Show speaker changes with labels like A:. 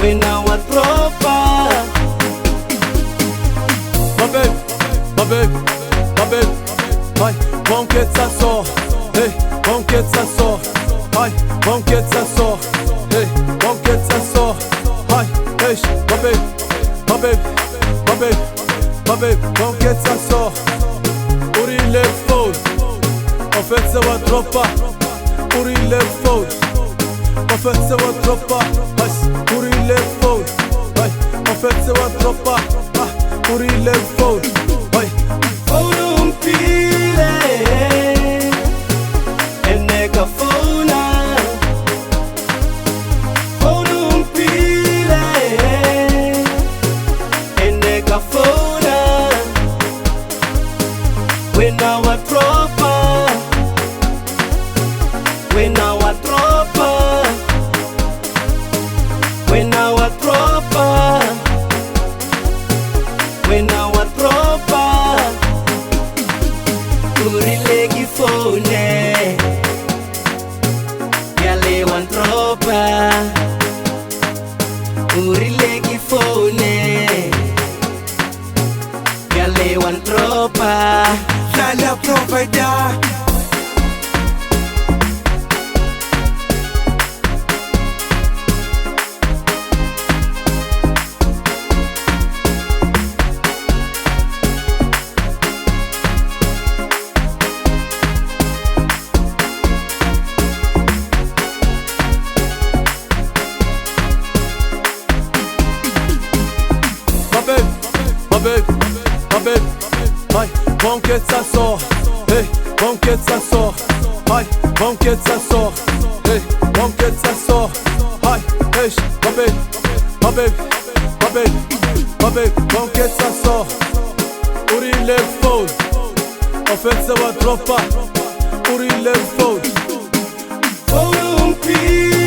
A: wena wa tropa.
B: Ma baby, ma baby, ma baby, hai, banquette ça sort, hey, banquette ça sort, hai, banquette ça sort, hey, banquette ça sort, hai, hey, ma baby, ma baby, ma baby, ma baby, banquette ça sort, pour il est faux, en fait c'est wa tropa, pour il est faux, en fait c'est wa tropa, pour il est faux, en fait c'est wa tropa, pour il est faux.
A: Mpile eneka fona, mpile eneka fona, wena wa tropa, wena wa tropa, wena wa tropa, wena wa tropa. Urile gifone yale wan tropa, urile gifone yale wan tropa.
C: Lala provider.
B: Ma baby, ma baby, hai, banquette ça sort, hey, banquette ça sort, hai, banquette ça sort, hey, banquette ça sort, hai, hey, ma baby, ma baby, ma baby, ma baby, banquette ça sort, pour il est faux, en fait c'est wa tropa, pour il est faux.
A: Mpile